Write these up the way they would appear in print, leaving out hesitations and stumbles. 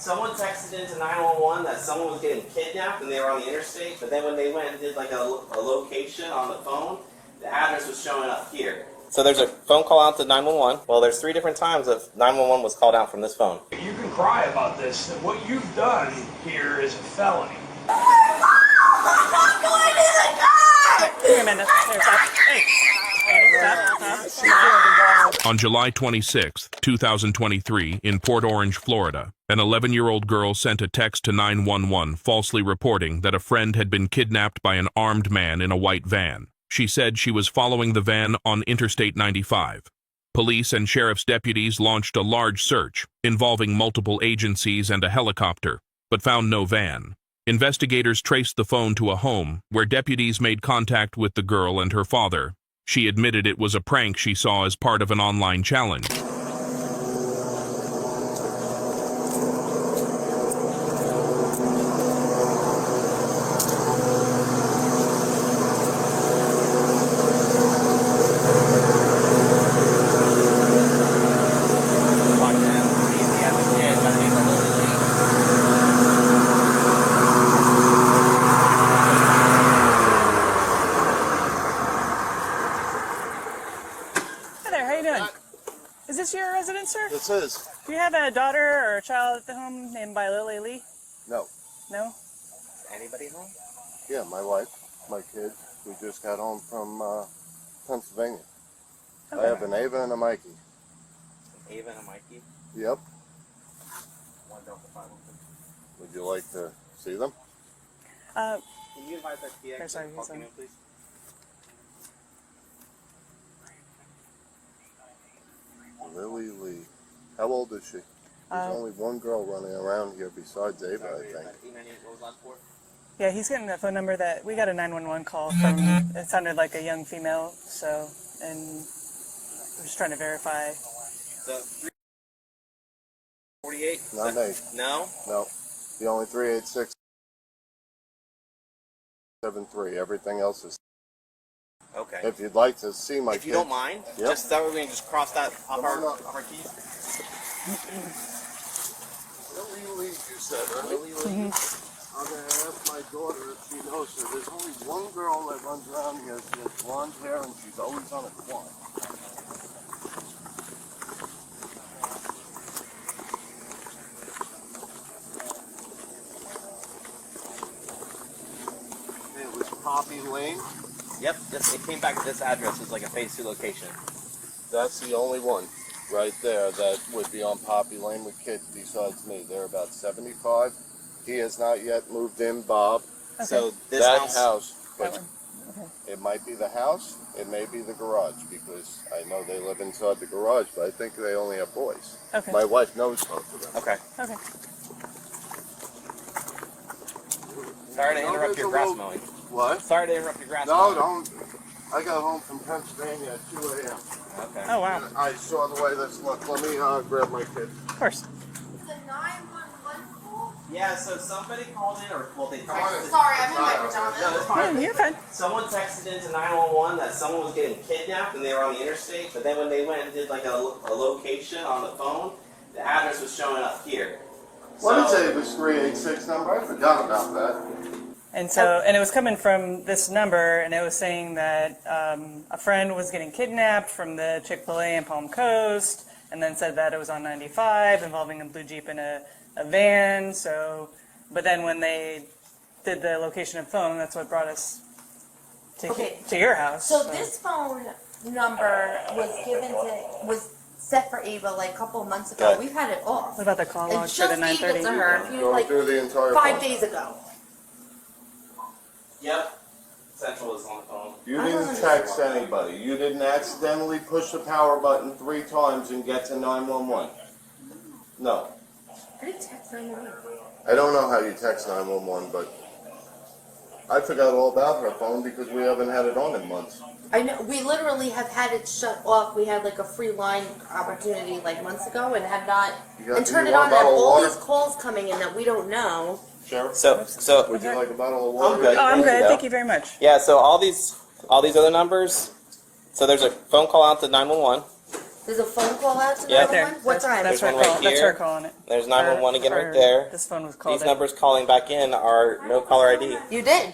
Someone texted into 911 that someone was getting kidnapped and they were on the interstate, but then when they went and did like a location on the phone, the address was showing up here. So there's a phone call out to 911. Well, there's 3 different times of 911 was called out from this phone. You can cry about this. What you've done here is a felony. Wait a minute. Hey. On July 26, 2023, in Port Orange, Florida, an 11-year-old girl sent a text to 911 falsely reporting that a friend had been kidnapped by an armed man in a white van. She said she was following the van on Interstate 95. Police and sheriff's deputies launched a large search involving multiple agencies and a helicopter, but found no van. Investigators traced the phone to a home where deputies made contact with the girl and her father. She admitted it was a prank she saw as part of an online challenge. Is this your residence, sir? This is. Do you have a daughter or a child at the home named by Lily Lee? No. No? Anybody home? Yeah, my wife, my kids. We just got home from Pennsylvania. Okay. I have an Ava and a Mikey. An Ava and a Mikey? Yep. 1 Delta 5 1. Would you like to see them? Can you invite that PX sorry, to parking in, please? Lily Lee. How old is she? There's only one girl running around here besides Ava, I think. What was last 4? Yeah, he's getting a phone number that we got a 911 call from. It sounded like a young female, so, and we're just trying to verify. So 348? Not me. No? No. The only 38673. Everything else is. Okay. If you'd like to see my If you kids, don't mind, Yep. just that way we can just cross that off Come our, on up. off our keys. Lily Lee, you said, right? Lily Lee. I'm going to ask my daughter if she knows her. There's only one girl that runs around here. She has blonde hair and she's always on a quad. It was Poppy Lane. Yep, it came back to this address as like a phase 2 location. That's the only one right there that would be on Poppy Lane with kids besides me. They're about 75. He has not yet moved in, Bob. Okay. So this That house, house, That but one. Okay. it might be the house, it may be the garage, because I know they live inside the garage, but I think they only have boys. Okay. My wife knows both of them. Okay. Okay. Sorry to interrupt your grass mowing. What? Sorry to interrupt your grass No, mowing. don't. I got home from Pennsylvania at 2 a.m. Okay. Oh, wow. And I saw the way this looked. Let me grab my kid. Of course. The 911 call? Yeah, so somebody called in, or well, they texted. Sorry, I'm in my No, pajamas. that's fine. You're fine. Someone texted into 911 that someone was getting kidnapped and they were on the interstate, but then when they went and did like a location on the phone, the address was showing up here. What is So- Ava's 386 number? I forgot about that. And so, and it was coming from this number, and it was saying that a friend was getting kidnapped from the Chick-fil-A in Palm Coast, and then said that it was on 95, involving a blue Jeep and a van. So, but then when they did the location of phone, that's what brought us to, Okay. to your house. So this phone number was set for Ava like a couple of months ago. Good. We've had it off. What about the call And log for the just gave it 930? to her a few, Go like through the entire 5 phone. days ago. Yep. Central is on the phone. You didn't text anybody. You didn't accidentally push the power button 3 times and get to 911. No. I didn't text 911. I don't know how you text 911, but I forgot all about her phone because we haven't had it on in months. I know, we literally have had it shut off. We had like a free line opportunity like months ago and have not, and turned it on and have all these calls coming in that we don't know. Sheriff, So would you like a bottle of water? I'm good. Oh, I'm Thank good. you. Thank you very much. yeah, so all these other numbers. So there's a phone call out to 911. The There's a phone call out to Yeah. 911? What time? That's There's her one right call. That's here. her calling it. There's 911 again right Or there. This phone was called These in. numbers calling back in are no caller ID. You did.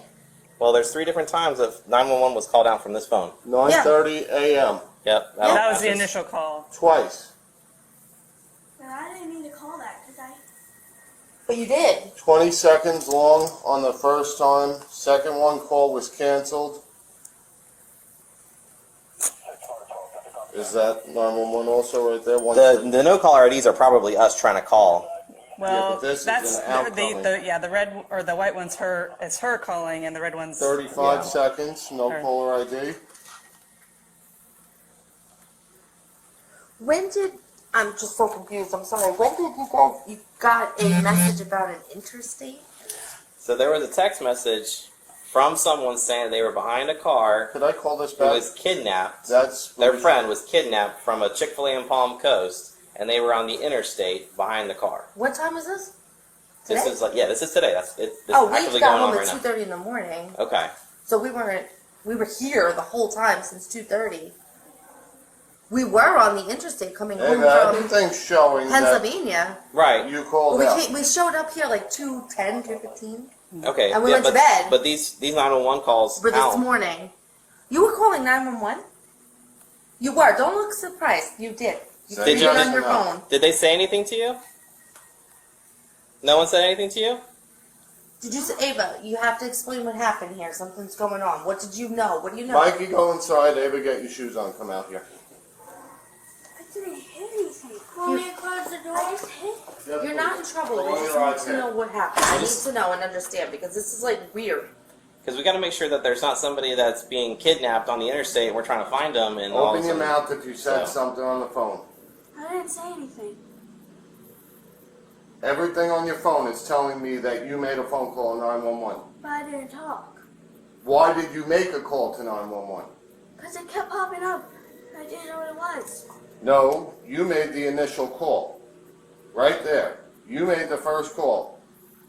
Well, there's 3 different times of 911 was called out from this phone. 9:30 a.m. Yep. That was the matches. initial call. Twice. No, I didn't mean to call that because I. But you did. 20 seconds long on the first time. Second one call was canceled. Is that 911 also right there? The no caller IDs are probably us trying to call. Well, but this is that's an outgoing. the red or the white one's her calling, and the red one's 35 you. seconds, no Her. caller ID. When did, I'm just so confused, I'm sorry. When did you got a message about an interstate? So there was a text message from someone saying they were behind a car Could I call this who back? was kidnapped. That's Their friend was kidnapped from a Chick-fil-A in Palm Coast, and they were on the interstate behind the car. What time was this? This Today? is this is today. This is Oh, actively we got going on home right at now. 2:30 in the morning. Okay. So we were here the whole time since 2:30. We were on the interstate coming home Ava, from everything's showing that Pennsylvania. Right. you called Well, out. we showed up here like 2:10, 2:15. Okay. And we went to but, bed. But these 911 calls For this count. morning. You were calling 911? You were. Don't look surprised. You did. You Did did you? it on your No. phone. Did they say anything to you? No one said anything to you? Did you say, Ava, you have to explain what happened here. Something's going on. What did you know? What do you know? Mikey, go inside. Ava, get your shoes on. Come out here. I didn't hit anything. Want me to close the door? I just hit. You're not in trouble. Go We on just your need to iPad. know what happened. I need to know and understand because this is like weird. Because we got to make sure that there's not somebody that's being kidnapped on the interstate. And we're trying to find them, and all of Open a your sudden- mouth if you said So. something on the phone. I didn't say anything. Everything on your phone is telling me that you made a phone call to 911. But I didn't talk. Why did you make a call to 911? Because it kept popping up. I didn't know what it was. No, you made the initial call. Right there. You made the first call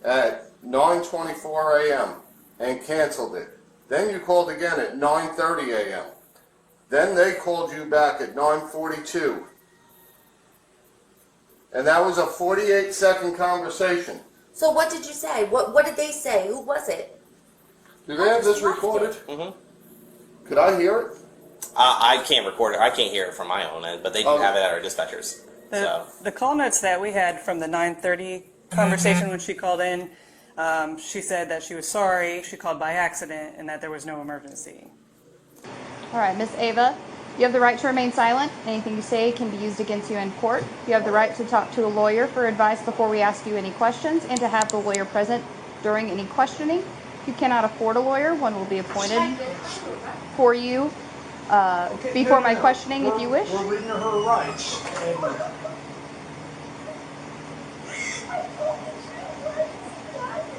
at 9:24 a.m. and canceled it. Then you called again at 9:30 a.m. Then they called you back at 9:42. And that was a 48-second conversation. So what did you say? What did they say? Who was it? Do they have this recorded? Mhm. Could I hear it? I can't record it. I can't hear it from my own end, but they do Okay. have it at our dispatchers. So The call notes that we had from the 9:30 conversation when she called in, she said that she was sorry, she called by accident, and that there was no emergency. All right, Miss Ava, you have the right to remain silent. Anything you say can be used against you in court. You have the right to talk to a lawyer for advice before we ask you any questions and to have the lawyer present during any questioning. If you cannot afford a lawyer, one will be appointed for you before my questioning if you wish. We're reading her rights. And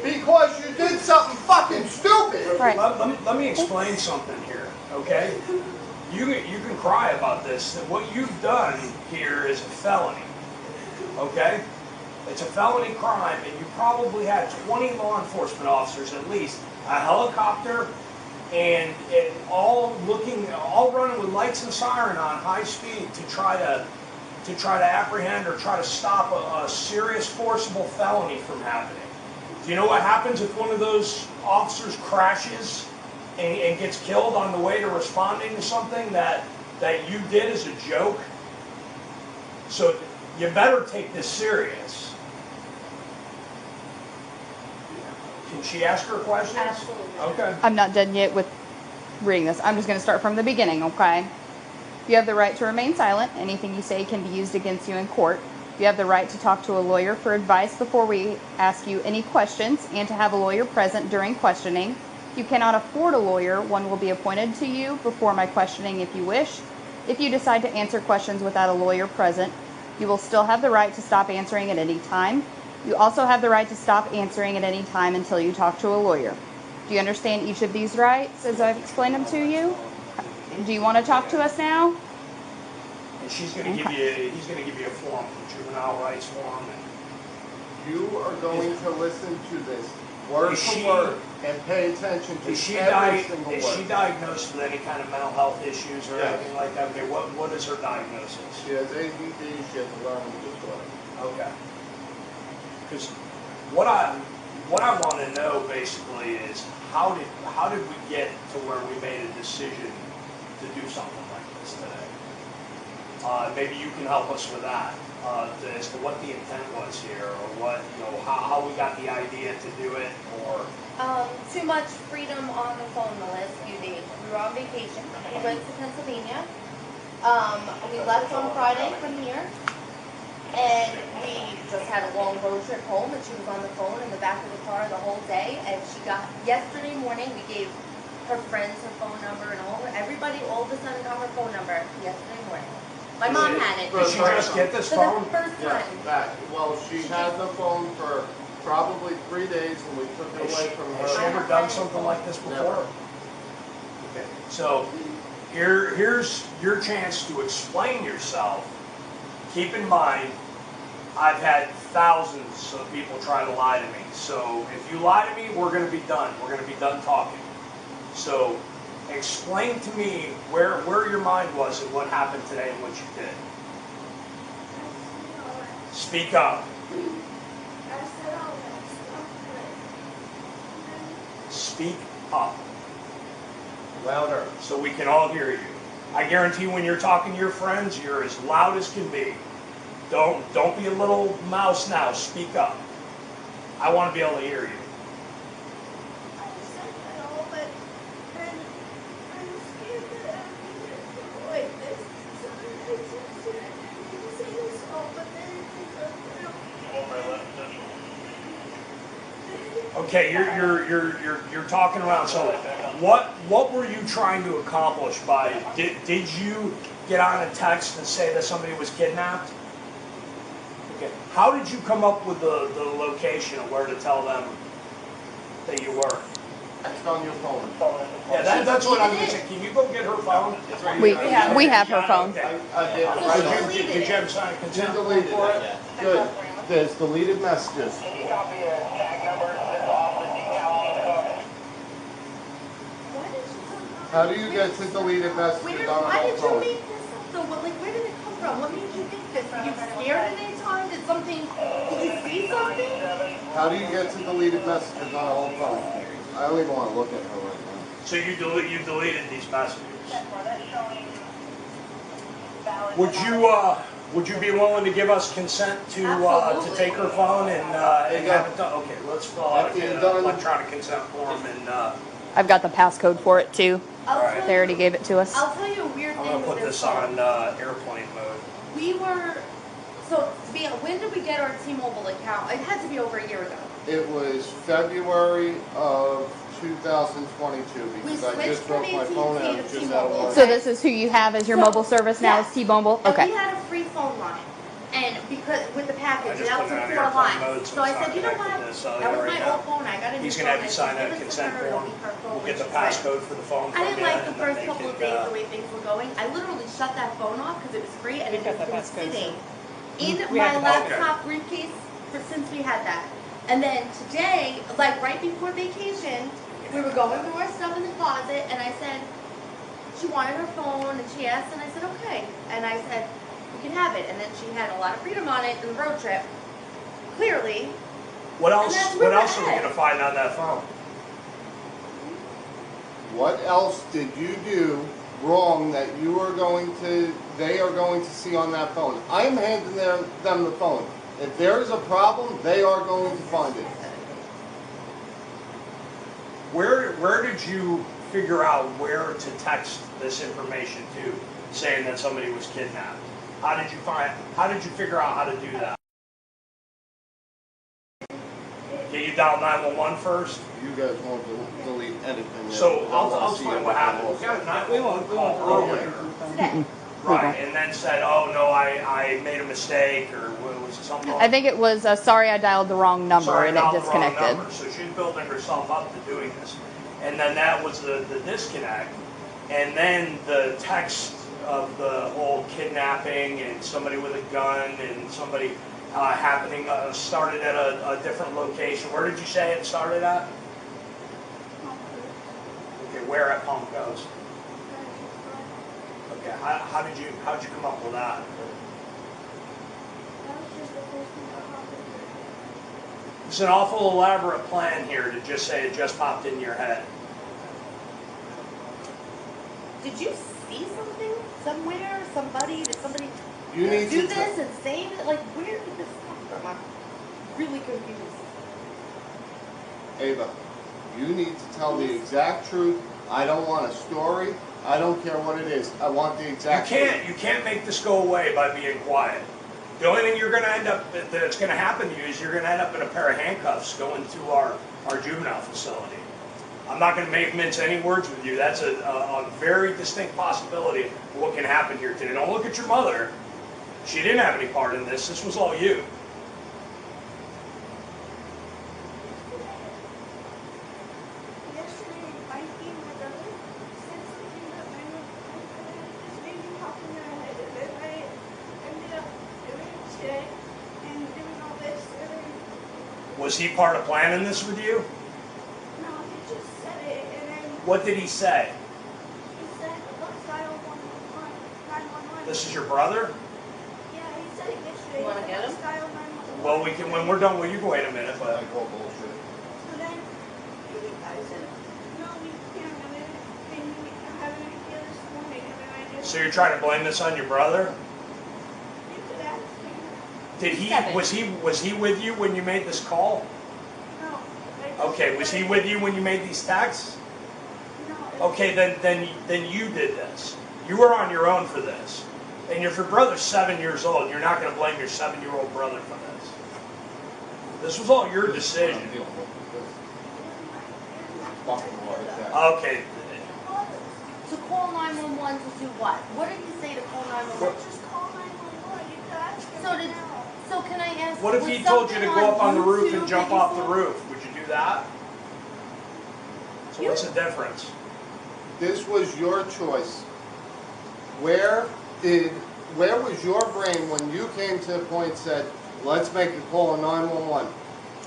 Because you did something fucking stupid! Right. let me explain something here, okay? You can cry about this. That what you've done here is a felony, okay? It's a felony crime, and you probably had 20 law enforcement officers at least, a helicopter, and all running with lights and siren on high speed to try to apprehend or try to stop a serious forcible felony from happening. Do you know what happens if one of those officers crashes and gets killed on the way to responding to something that you did as a joke? So you better take this serious. Can she ask her questions? Absolutely. Okay. I'm not done yet with reading this. I'm just going to start from the beginning, okay? You have the right to remain silent. Anything you say can be used against you in court. You have the right to talk to a lawyer for advice before we ask you any questions and to have a lawyer present during questioning. If you cannot afford a lawyer, one will be appointed to you before my questioning if you wish. If you decide to answer questions without a lawyer present, you will still have the right to stop answering at any time. You also have the right to stop answering at any time until you talk to a lawyer. Do you understand each of these rights as I've explained them to you? Do you want to talk to us now? And he's going to give you a form, juvenile rights form. And You are going to listen to this word Is for she- word, and pay attention to Is she every single is she word. diagnosed with any kind of mental health issues or Yes. anything like that? Okay, what is her diagnosis? She has ADD, she has a learning disorder. Okay. Because what I want to know basically is how did we get to where we made a decision to do something like this today? Maybe you can help us with that, as to what the intent was here, or what, how we got the idea to do it, or Too much freedom on the phone the last few days. We were on vacation. We went to Pennsylvania. We left on Friday from here. And we just had a long road trip home, and she was on the phone in the back of the car the whole day. And she got, yesterday morning, we gave her friends her phone number and everybody all of a sudden got her phone number yesterday morning. My mom had it. did she just get this For phone? the first Yes, time. that, well, she had the phone for probably 3 days and we took it away from Has she her. ever done something like this before? Never. Okay, so here's your chance to explain yourself. Keep in mind, I've had thousands of people try to lie to me. So if you lie to me, we're going to be done. We're going to be done talking. So explain to me where your mind was and what happened today and what you did. Speak up. I said all that stuff, Speak up. Louder. So we can all hear you. I guarantee when you're talking to your friends, you're as loud as can be. Don't be a little mouse now. Speak up. I want to be able to hear you. I said that all, but then I'm scared that I'm going to go like this. So I just said I didn't say this all, but then Okay, you're talking around. So what were you trying to accomplish by? Did you get on a text and say that somebody was kidnapped? Okay. How did you come up with the location of where to tell them that you were? It's on your phone. Yeah, that's what I'm saying. Can you go get her phone? It's right We here. we have her phone. Okay. I did it So right she on. deleted Did you it. have signed a She consent form deleted for it. Good. There's deleted messages. Why did you How do you get to deleted messages on Why a did you phone? make this up though? Where did it come from? What made you think this? Were you scared at any time? Did you see something? How do you get to deleted messages on a whole phone? I don't even want to look at her right now. So you deleted these messages. Would you be willing to give us consent to Absolutely. take her phone and have it done? Okay, let's fill out After you're an done- electronic consent form and I've got the passcode for it too. I'll Alright. tell They already you- gave it to us. I'll tell you a weird I'm thing gonna with put this phone. on airplane mode. We were, when did we get our T-Mobile account? It had to be over a year ago. It was February of 2022 because I switched just broke from my phone AT&T out to just out T-Mobile. of work. So this is who you have as your mobile service now, Yes. is T-Mobile? And we Okay. had a free phone line. And because with the I package, just it put up it to on 4 airplane lines. mode, So so I it's said, not you know connected what? to this cellular That was right my now. old phone. I got a new He's phone. gonna have you I sign said, a give it to consent her. It'll form. be her phone We'll when get the she's ready. passcode for the phone I from didn't you, like and the then first they couple of could, days the way things were going. I literally shut that phone off because it was free and it got has the been passcode, sitting so- in We my have the passcode. laptop briefcase since we had that. And then today, like right before vacation, we were going through our stuff in the closet and I said, she wanted her phone and she asked and I said, okay. And I said, you can have it. And then she had a lot of freedom on it in the road trip. Clearly. What else? And that's What where else are we're we at. gonna find on that phone? What else did you do wrong that they are going to see on that phone? I'm handing them the phone. If there's a problem, they are going to find it. Where did you figure out where to text this information to, saying that somebody was kidnapped? How did you figure out how to do that? Yeah, you dial 911 first. You guys won't delete anything. So I I'll wanna see explain what everything happened. We got a also. 911 call earlier. Today. Right, and then said, oh no, I made a mistake, or was it something? I think it was sorry I dialed the wrong number Sorry, and it dialed the wrong disconnected. number. So she's building herself up to doing this. And then that was the disconnect. And then the text of the whole kidnapping and somebody with a gun and somebody, happening, started at a different location. Where did you say it started at? Okay, where at Palm Coast? Okay, how'd you come up with that? It's an awful elaborate plan here to just say it just popped in your head. Did you see something somewhere? Somebody? Did somebody You need do to this and save it? Like, where did this come from? I'm really confused. Ava, you need to tell the exact truth. I don't want a story. I don't care what it is. I want the exact truth. You can't make this go away by being quiet. The only thing you're going to end up, that's going to happen to you is you're going to end up in a pair of handcuffs going to our juvenile facility. I'm not going to mince any words with you. That's a very distinct possibility of what can happen here today. Don't look at your mother. She didn't have any part in this. This was all you. Yesterday, Mikey, my brother, said something that just made me pop in my head. And then I ended up doing it today and doing all this. And then, Was he part of planning this with you? no, he just said it. And then What did he say? he said, let's dial 911. This is your brother? Yeah, he said it yesterday. You wanna get Let's him? dial 911. Well, we can, when we're done, well, you can wait a minute, but I call bullshit. So then I said, no, we can't. And then I had an idea this morning. And then I just, so you're trying to blame this on your brother? you could ask him. Did he, Seven. was he with you when you made this call? No. I just Okay, was he said- with you when you made these texts? No. Okay, then you did this. You were on your own for this. And if your brother's 7 years old, you're not going to blame your 7-year-old brother for this. This was all your decision. Fucking war is that? Okay, To call 911 to do what? What did he say to call 911? Just call 911. You could ask him So did, now. so can I ask? what if was he told you to something go up on the roof YouTube and jump that you off the saw? roof? Would you do that? So what's the difference? This was your choice. Where was your brain when you came to the point and said, let's make a call on 911?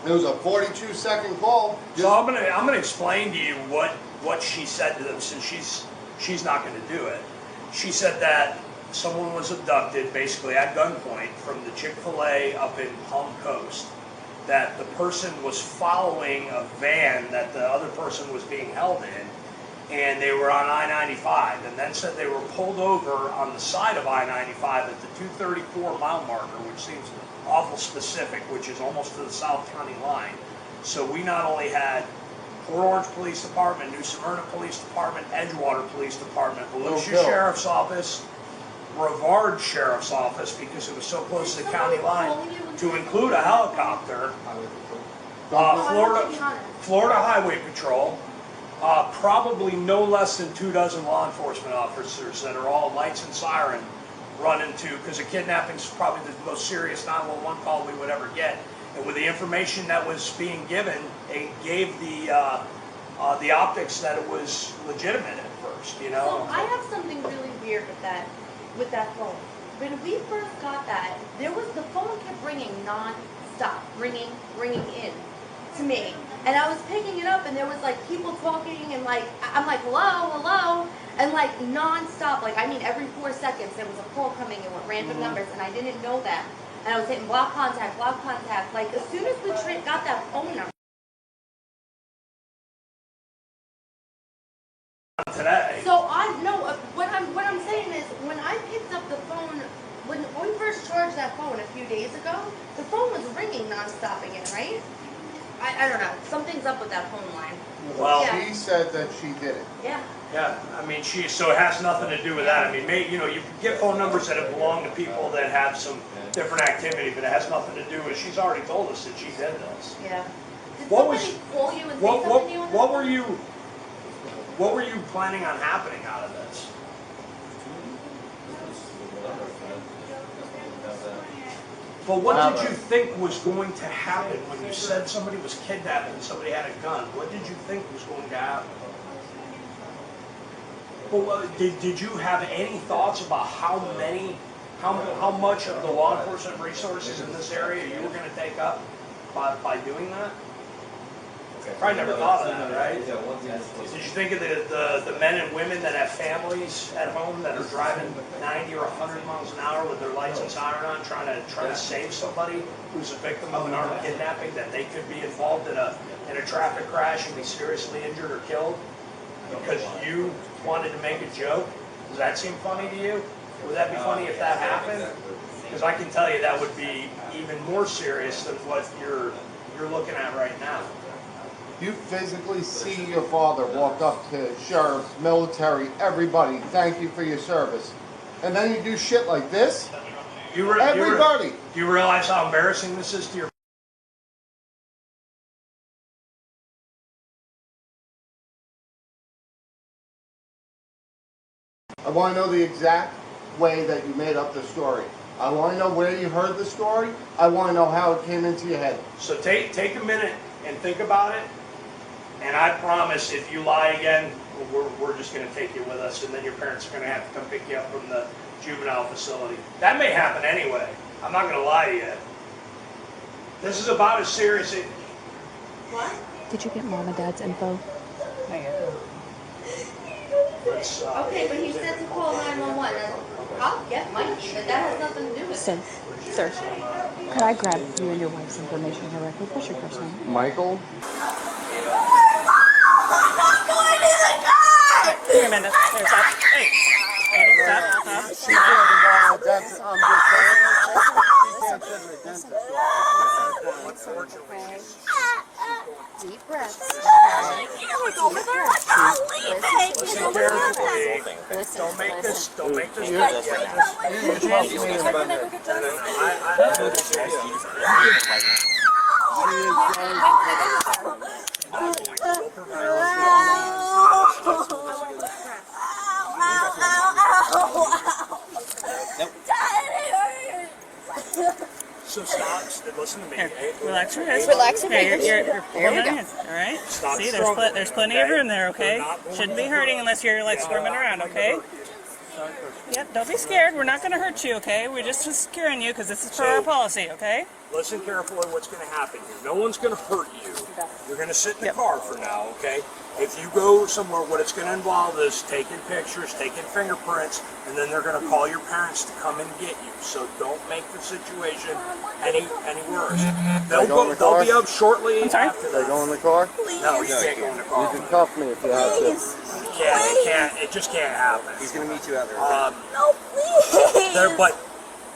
It was a 42-second call. So I'm gonna explain to you what she said to them, since she's not gonna do it. She said that someone was abducted, basically at gunpoint, from the Chick-fil-A up in Palm Coast. That the person was following a van that the other person was being held in, and they were on I-95, and then said they were pulled over on the side of I-95 at the 234 mile marker, which seems awful specific, which is almost to the South County line. So we not only had Port Orange Police Department, New Smyrna Police Department, Edgewater Police Department, Volusia Bill. Sheriff's Office, Brevard Sheriff's Office, because it was so close to the county line, to include a helicopter, Florida Highway Patrol, probably no less than 24 law enforcement officers that are all lights and siren run into, because a kidnapping is probably the most serious 911 call we would ever get. And with the information that was being given, it gave the optics that it was legitimate at first, you So know? I have something really weird with that phone. When we first got that, the phone kept ringing non-stop, ringing in to me. And I was picking it up and there was like people talking and like, I'm like, hello, and like non-stop, like I mean every 4 seconds there was a call coming in with random numbers and I didn't know that. And I was hitting block contact, like as soon as we got that phone number. Today. So I know what I'm saying is when I picked up the phone, when we first charged that phone a few days ago, the phone was ringing non-stop again, right? I don't know. Something's up with that phone line. Well, Yeah. She said that she did it. Yeah. yeah, I mean, so it has nothing to do with that. I mean, you know, you can get phone numbers that have belonged to people that have some different activity, but it has nothing to do with, she's already told us that she did this. Yeah. Did What was- somebody call you and say something to you? What were you planning on happening out of this? But what did you think was going to happen when you said somebody was kidnapped and somebody had a gun? What did you think was going to happen? Well, did you have any thoughts about how how much of the law enforcement resources in this area you were going to take up by doing that? Probably never thought of that, right? Did you think of the men and women that have families at home that are driving 90 or 100 miles an hour with their lights and siren on, trying to save somebody who's a victim of an armed kidnapping, that they could be involved in a traffic crash and be seriously injured or killed because you wanted to make a joke? Does that seem funny to you? Would that be funny if that happened? Because I can tell you that would be even more serious than what you're looking at right now. You physically see your father walk up to sheriffs, military, everybody, thank you for your service. And then you do shit like this? Everybody! Do you realize how embarrassing this is to your I want to know the exact way that you made up the story. I want to know where you heard the story. I want to know how it came into your head. So take a minute and think about it. And I promise if you lie again, we're just going to take you with us, and then your parents are going to have to come pick you up from the juvenile facility. That may happen anyway. I'm not going to lie to you. This is about as serious as... What? Did you get mom and dad's info? Okay, but he said to call 911. I'll get Mikey, but that has nothing to do with it. Sir, could I grab you and your wife's information here real quick? What's your first name? Michael? Here, Amanda. Here, stop. Hey. Amanda, stop. I'm just saying, she can't sit in a dentist office. Deep breaths. Don't make this So stop, listen to me. Here, relax your head. Relax your Here, fingers. you're holding we go. my hands. All right. Stop See, struggling, there's plenty of okay? room there. Okay. We're not going Shouldn't to be hurt hurting you. unless you're like squirming around. Okay. Yep. Don't be scared. We're not going to hurt you. Okay. We're just securing you because this is for our policy. Okay. Listen carefully what's going to happen here. No one's going to hurt you. You're going to sit in the car for now, okay? If you go somewhere, what it's going to involve is taking pictures, taking fingerprints, and then they're going to call your parents to come and get you. So don't make the situation any worse. They'll be up shortly after They that. go in the car? No, you can't go in the You car. can cuff me if you have to. It can't. It just can't happen. He's gonna meet you out there. No, please. But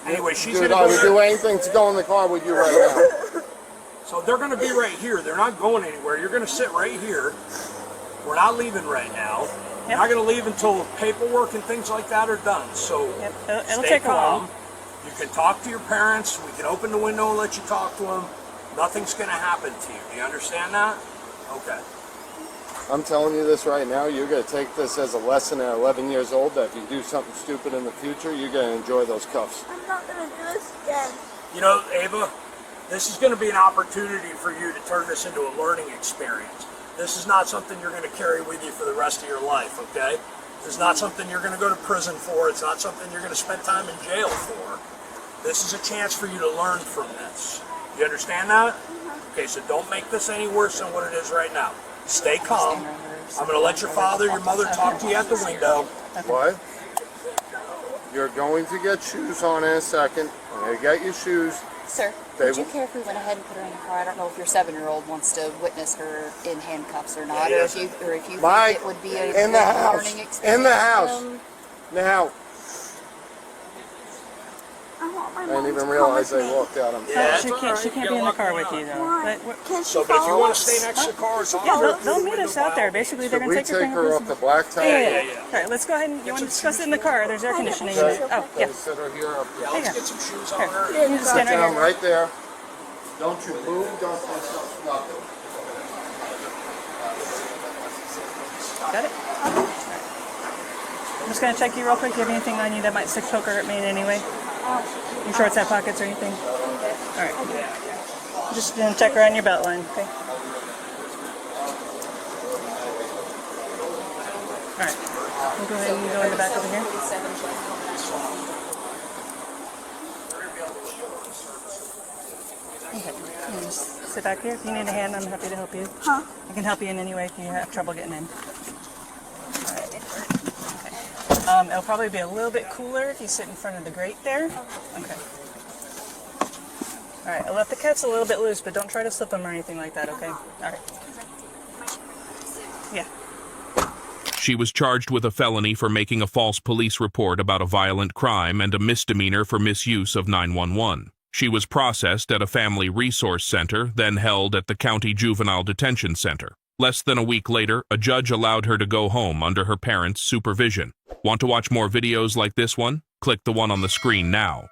anyway, she's Dude, going to I go would there. do anything to go in the car with you right now. So they're going to be right here. They're not going anywhere. You're going to sit right here. We're not leaving right now. We're not going to leave until the paperwork and things like that are done. So Yep. It'll stay take a calm. while. You can talk to your parents. We can open the window and let you talk to them. Nothing's going to happen to you. Do you understand that? Okay. I'm telling you this right now, you're going to take this as a lesson at 11 years old that if you do something stupid in the future, you're going to enjoy those cuffs. I'm not gonna do this again. You know, Ava, this is going to be an opportunity for you to turn this into a learning experience. This is not something you're going to carry with you for the rest of your life, okay? This is not something you're going to go to prison for. It's not something you're going to spend time in jail for. This is a chance for you to learn from this. You understand that? Okay, so don't make this any worse than what it is right now. Stay calm. I'm going to let your father, your mother talk to you at the window. What? You're going to get shoes on in a second. I'm going to get your shoes. Sir, They would you will- care if we went ahead and put her in the car? I don't know if your 7-year-old wants to witness her in handcuffs or not, Yeah, or if you Mike, think it would be a in the good house. learning experience. In the house. for them. Now, I want my I mom didn't even to realize come they with me. walked out on Yeah, She it's can't. all She right. can't You be in the got a car lot with going you on. though. Why? But Can she So, but if you follow want to us? stay next to the car, talk yeah, to her. they'll meet us out there. Basically, they're Should gonna we take your take her up fingerprints. to Blacktop? Yeah. All right, let's go ahead and you want to discuss it in the car. There's air conditioning in Okay. it. Oh, yeah. Sit her here up. Yeah, let's get some shoes on her. Here, you just Sit stand right down here. right there. Don't you move. Don't touch nothing. Got it? I'm just gonna check you real quick. Do you have anything on you that might stick, poke, or hurt me in any way? Your shorts have pockets or anything? All right. Just gonna check around your belt line, okay? All right. We'll go ahead and go in the back over here. Okay. You can just sit back here. If you need a hand, I'm happy to help you. Huh? I can help you in any way if you have trouble getting in. All right. Okay. It'll probably be a little bit cooler if you sit in front of the grate there. Okay. All right. I left the cats a little bit loose, but don't try to slip them or anything like that, okay? All right. Yeah. She was charged with a felony for making a false police report about a violent crime and a misdemeanor for misuse of 911. She was processed at a family resource center, then held at the County Juvenile Detention Center. Less than a week later, a judge allowed her to go home under her parents' supervision. Want to watch more videos like this one? Click the one on the screen now.